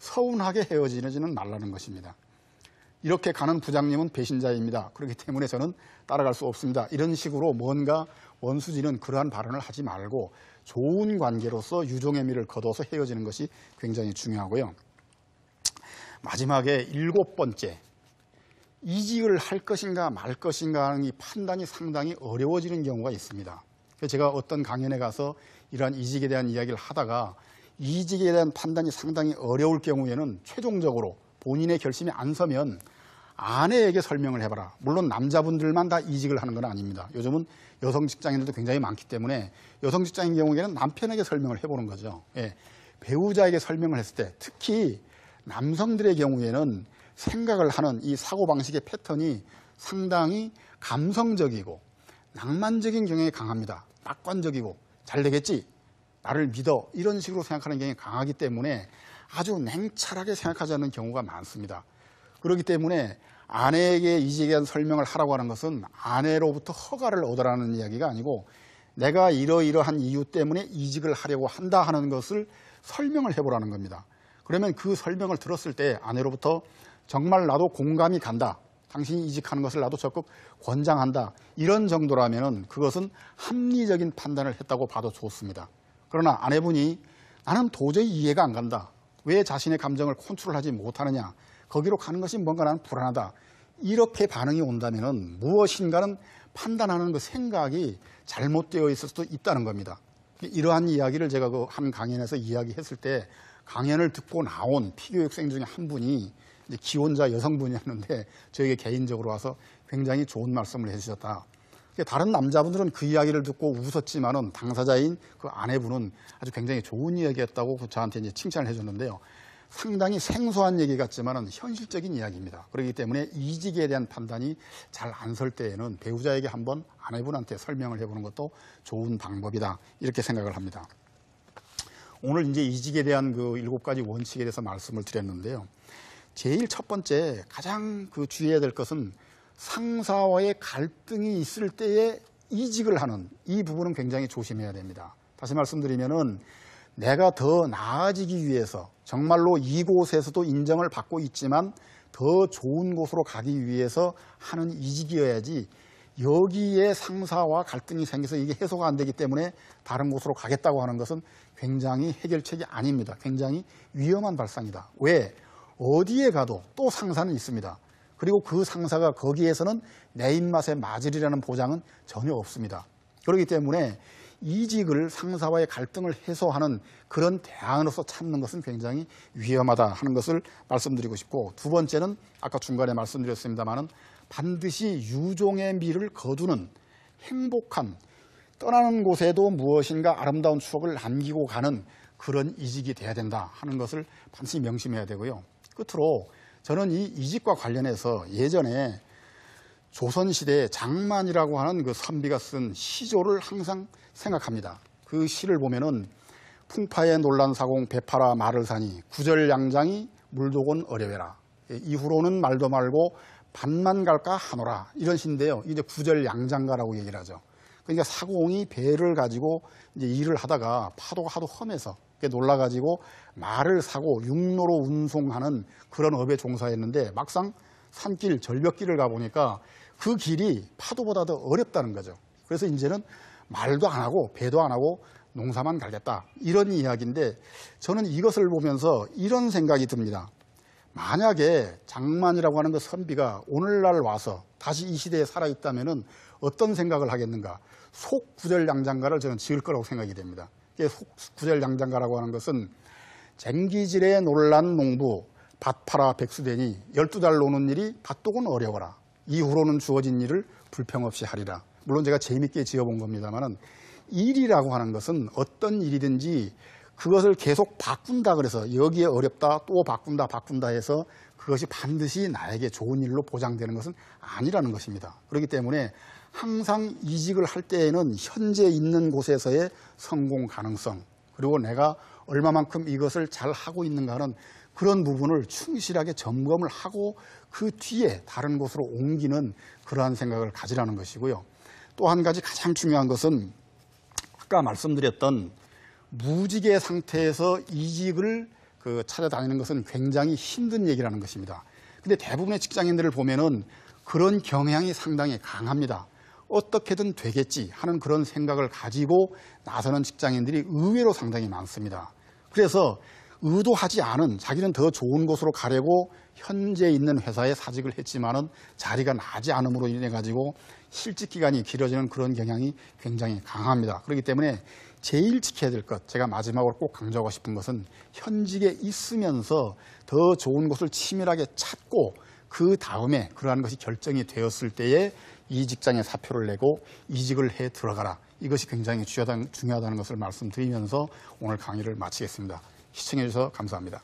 서운하게 헤어지지는 말라는 것입니다. 이렇게 가는 부장님은 배신자입니다. 그렇기 때문에 저는 따라갈 수 없습니다. 이런 식으로 뭔가 원수지는 그러한 발언을 하지 말고 좋은 관계로서 유종의 미를 거둬서 헤어지는 것이 굉장히 중요하고요. 마지막에 7번째, 이직을 할 것인가 말 것인가 하는 이 판단이 상당히 어려워지는 경우가 있습니다. 제가 어떤 강연에 가서 이러한 이직에 대한 이야기를 하다가 이직에 대한 판단이 상당히 어려울 경우에는 최종적으로 본인의 결심이 안 서면 아내에게 설명을 해봐라. 물론 남자분들만 다 이직을 하는 건 아닙니다. 요즘은 여성 직장인들도 굉장히 많기 때문에 여성 직장인 경우에는 남편에게 설명을 해보는 거죠. 예, 배우자에게 설명을 했을 때 특히 남성들의 경우에는 생각을 하는 이 사고방식의 패턴이 상당히 감성적이고 낭만적인 경향이 강합니다. 낙관적이고 잘 되겠지, 나를 믿어, 이런 식으로 생각하는 경향이 강하기 때문에 아주 냉철하게 생각하지 않는 경우가 많습니다. 그렇기 때문에 아내에게 이직에 대한 설명을 하라고 하는 것은 아내로부터 허가를 얻으라는 이야기가 아니고 내가 이러이러한 이유 때문에 이직을 하려고 한다 하는 것을 설명을 해보라는 겁니다. 그러면 그 설명을 들었을 때 아내로부터 정말 나도 공감이 간다, 당신이 이직하는 것을 나도 적극 권장한다, 이런 정도라면 그것은 합리적인 판단을 했다고 봐도 좋습니다. 그러나 아내분이 나는 도저히 이해가 안 간다, 왜 자신의 감정을 컨트롤하지 못하느냐, 거기로 가는 것이 뭔가 나는 불안하다, 이렇게 반응이 온다면 무엇인가는 판단하는 그 생각이 잘못되어 있을 수도 있다는 겁니다. 이러한 이야기를 제가 그 한 강연에서 이야기했을 때 강연을 듣고 나온 피교육생 중에 한 분이 이제 기혼자 여성분이었는데 저에게 개인적으로 와서 굉장히 좋은 말씀을 해주셨다. 다른 남자분들은 그 이야기를 듣고 웃었지만은 당사자인 그 아내분은 아주 굉장히 좋은 이야기였다고 저한테 이제 칭찬을 해줬는데요. 상당히 생소한 얘기 같지만은 현실적인 이야기입니다. 그렇기 때문에 이직에 대한 판단이 잘 안 설 때에는 배우자에게 한번 아내분한테 설명을 해보는 것도 좋은 방법이다, 이렇게 생각을 합니다. 오늘 이제 이직에 대한 그 7가지 원칙에 대해서 말씀을 드렸는데요. 제일 첫 번째, 가장 그 주의해야 될 것은 상사와의 갈등이 있을 때에 이직을 하는 이 부분은 굉장히 조심해야 됩니다. 다시 말씀드리면은 내가 더 나아지기 위해서 정말로 이곳에서도 인정을 받고 있지만 더 좋은 곳으로 가기 위해서 하는 이직이어야지, 여기에 상사와 갈등이 생겨서 이게 해소가 안 되기 때문에 다른 곳으로 가겠다고 하는 것은 굉장히 해결책이 아닙니다. 굉장히 위험한 발상이다. 왜? 어디에 가도 또 상사는 있습니다. 그리고 그 상사가 거기에서는 내 입맛에 맞으리라는 보장은 전혀 없습니다. 그렇기 때문에 이직을 상사와의 갈등을 해소하는 그런 대안으로서 찾는 것은 굉장히 위험하다 하는 것을 말씀드리고 싶고, 두 번째는 아까 중간에 말씀드렸습니다마는 반드시 유종의 미를 거두는 행복한, 떠나는 곳에도 무엇인가 아름다운 추억을 남기고 가는 그런 이직이 돼야 된다 하는 것을 반드시 명심해야 되고요. 끝으로 저는 이 이직과 관련해서 예전에 조선시대에 장만이라고 하는 그 선비가 쓴 시조를 항상 생각합니다. 그 시를 보면은 풍파에 놀란사공 배파라 말을 사니 구절양장이 물도곤 어려해라, 이후로는 말도 말고 반만 갈까 하노라, 이런 시인데요. 이제 구절양장가라고 얘기를 하죠. 그러니까 사공이 배를 가지고 이제 일을 하다가 파도가 하도 험해서 놀라가지고 말을 사고 육로로 운송하는 그런 업에 종사했는데 막상 산길, 절벽길을 가보니까 그 길이 파도보다 더 어렵다는 거죠. 그래서 이제는 말도 안 하고 배도 안 하고 농사만 갈겠다, 이런 이야기인데 저는 이것을 보면서 이런 생각이 듭니다. 만약에 장만이라고 하는 그 선비가 오늘날 와서 다시 이 시대에 살아있다면 어떤 생각을 하겠는가? 속구절양장가를 저는 지을 거라고 생각이 됩니다. 속구절양장가라고 하는 것은 쟁기질에 놀란 농부 밭 팔아 백수되니 12달 노는 일이 밭독은 어려워라, 이후로는 주어진 일을 불평 없이 하리라. 물론 제가 재밌게 지어본 겁니다만은 일이라고 하는 것은 어떤 일이든지 그것을 계속 바꾼다 그래서 여기에 어렵다 또 바꾼다 해서 그것이 반드시 나에게 좋은 일로 보장되는 것은 아니라는 것입니다. 그렇기 때문에 항상 이직을 할 때에는 현재 있는 곳에서의 성공 가능성, 그리고 내가 얼마만큼 이것을 잘 하고 있는가 하는 그런 부분을 충실하게 점검을 하고 그 뒤에 다른 곳으로 옮기는 그러한 생각을 가지라는 것이고요. 또 한 가지 가장 중요한 것은 아까 말씀드렸던 무직의 상태에서 이직을 찾아다니는 것은 굉장히 힘든 얘기라는 것입니다. 근데 대부분의 직장인들을 보면은 그런 경향이 상당히 강합니다. 어떻게든 되겠지 하는 그런 생각을 가지고 나서는 직장인들이 의외로 상당히 많습니다. 그래서 의도하지 않은, 자기는 더 좋은 곳으로 가려고 현재 있는 회사에 사직을 했지만은 자리가 나지 않음으로 인해 가지고 실직 기간이 길어지는 그런 경향이 굉장히 강합니다. 그렇기 때문에 제일 지켜야 될 것, 제가 마지막으로 꼭 강조하고 싶은 것은 현직에 있으면서 더 좋은 곳을 치밀하게 찾고 그 다음에 그러한 것이 결정이 되었을 때에 이 직장에 사표를 내고 이직을 해 들어가라. 이것이 굉장히 중요하다는 것을 말씀드리면서 오늘 강의를 마치겠습니다. 시청해 주셔서 감사합니다.